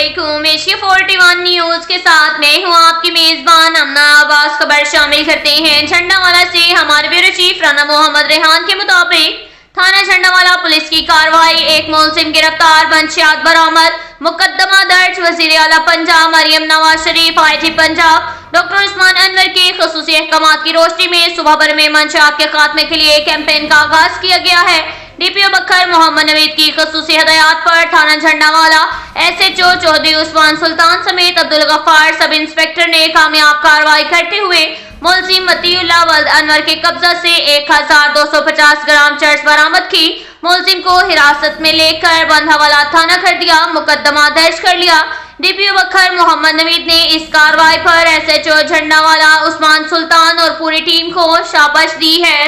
अस्सलामुअलैकुम। Asia 41 news के साथ मैं हूं आपकी मेजबान अमना आवाज। खबर शामिल करते हैं झंडावाला से। हमारे ब्यूरो चीफ राना मोहम्मद रेहान के मुताबिक थाना झंडावाला पुलिस की कार्रवाई, एक मुलजिम गिरफ्तार, मंशियात बरामद, मुकदमा दर्ज। वजीर आला पंजाब मरियम नवाज शरीफ, IG पंजाब डॉक्टर उस्मान अनवर के खसूसी अहकामात की रोशनी में सुबह भर में मंशियात के खात्मे के लिए कैंपेन का आगाज किया गया है। DPO बखर मोहम्मद नवीद की खसूसी हदायत पर थाना झंडावाला SHO चौधरी उस्मान सुल्तान समेत अब्दुल गफ्फार सब इंस्पेक्टर ने कामयाब कार्रवाई करते हुए मुलजिम मतीउल्लाह वल्द अनवर के कब्जा से 1250 ग्राम चर्स बरामद की। मुलजिम को हिरासत में लेकर बंधावाला थाना कर दिया, मुकदमा दर्ज कर लिया। DPO बखर मोहम्मद नवीद ने इस कार्रवाई पर SHO झंडावाला उस्मान सुल्तान और पूरी टीम को शाबाश दी है।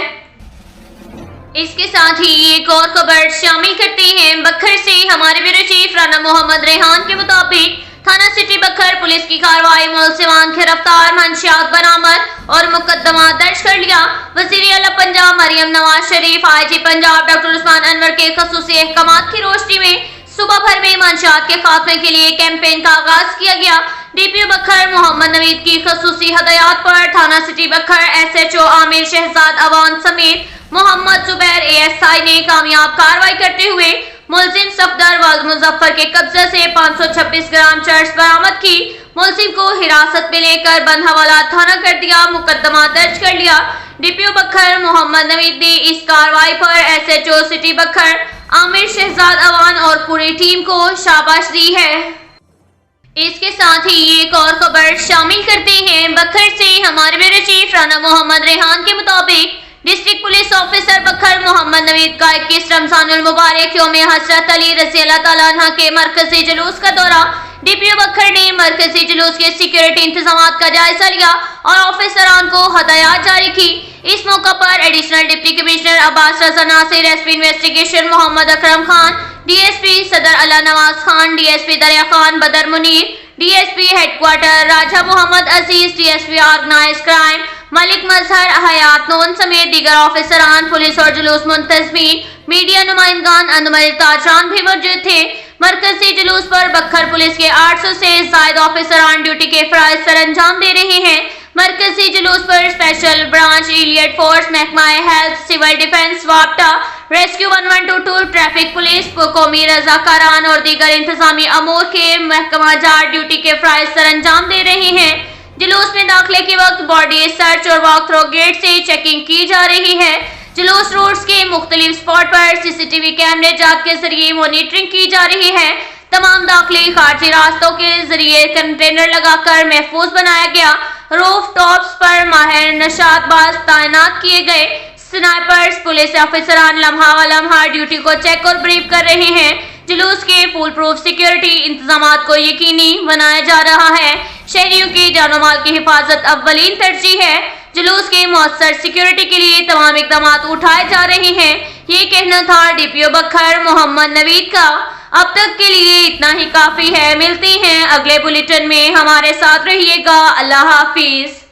इसके साथ ही एक और खबर शामिल करते हैं बखर से। हमारे ब्यूरो चीफ राना मोहम्मद रेहान के मुताबिक थाना सिटी बखर पुलिस की कार्रवाई, मुलजिमान गिरफ्तार, मंशियात बरामद और मुकदमा दर्ज कर लिया। वजीर आला पंजाब मरियम नवाज शरीफ, IG पंजाब डॉक्टर उस्मान अनवर के खसूसी अहकामात की रोशनी में सुबह भर में मंशियात के खात्मे के लिए कैंपेन का आगाज किया गया। DPO बखर मोहम्मद नवीद की खसूसी हदायत पर थाना सिटी बखर SHO आमिर शहजाद अवान समेत मोहम्मद जुबैर ASI ने कामयाब कार्रवाई करते हुए मुलजिम सफदर वल्द मुजफ्फर के कब्जे से 526 ग्राम चर्स बरामद की। मुलजिम को हिरासत में लेकर बंधावाला थाना कर दिया, मुकदमा दर्ज कर लिया। DPO बखर मोहम्मद नवीद ने इस कार्रवाई पर SHO सिटी बखर आमिर शहजाद अवान और पूरी टीम को शाबाश दी है। इसके साथ ही एक और खबर शामिल करते हैं बखर से। हमारे ब्यूरो चीफ राना मोहम्मद रेहान के मुताबिक डिस्ट्रिक्ट पुलिस ऑफिसर बखर मोहम्मद नवीद का 21 रमजानुल मुबारक यौम हजरत अली रज़ी अल्लाह तआला अन्हा के मरकजी जुलूस का दौरा। DPO बखर ने मरकजी जुलूस के सिक्योरिटी इंतजामात का जायजा लिया और ऑफिसरान को हदायत जारी की। इस मौका पर एडिशनल डिप्टी कमिश्नर अब्बास रजा Nasir, SP investigation Mohammad Akram Khan, DSP सदर अला नवाज खान, DSP दरिया खान बदर मुनीर, DSP हेडक्वार्टर राजा मोहम्मद अजीज, DSP ऑर्गेनाइज क्राइम मलिक मजहर हयात नून समेत दीगर ऑफिसरान, पुलिस और जुलूस मुंतजमीन, मीडिया नुमाइंदगान, अनुमल ताजरान भी मौजूद थे। मरकजी जुलूस पर बखर पुलिस के 800 से ज्यादा ऑफिसरान ड्यूटी के फराइज सर अंजाम दे रहे हैं। मरकजी जुलूस पर स्पेशल ब्रांच, इलियट फोर्स, महकमा हेल्थ, सिविल डिफेंस, वापटा, रेस्क्यू 1122, ट्रैफिक पुलिस, कौमी रजाकारान और दीगर इंतजामी अमूर के महकमा जाट ड्यूटी के फराइज सर अंजाम दे रहे हैं। जुलूस में दाखिले के वक्त बॉडी सर्च और वॉक थ्रो गेट से चेकिंग की जा रही है। जुलूस रूट्स के मुख्तलिफ स्पॉट पर CCTV कैमरे जात के जरिए मॉनिटरिंग की जा रही है। तमाम दाखिले खारजी रास्तों के जरिए कंटेनर लगाकर महफूज बनाया गया। रूफ टॉप्स पर माहिर नशातबाज तैनात किए गए। स्नाइपर्स, पुलिस ऑफिसरान लम्हा व लम्हा ड्यूटी को चेक और ब्रीफ कर रहे हैं। जुलूस के फुल प्रूफ सिक्योरिटी इंतजामात को यकीनी बनाया जा रहा है। शहरियों की जानो माल की हिफाजत अव्वलीन तरजीह है। जुलूस के मौसर सिक्योरिटी के लिए तमाम इकदाम उठाए जा रहे हैं। ये कहना था DPO बखर मोहम्मद नवीद का। अब तक के लिए इतना ही काफी है। मिलते हैं अगले बुलेटिन में, हमारे साथ रहिएगा। अल्लाह हाफिज।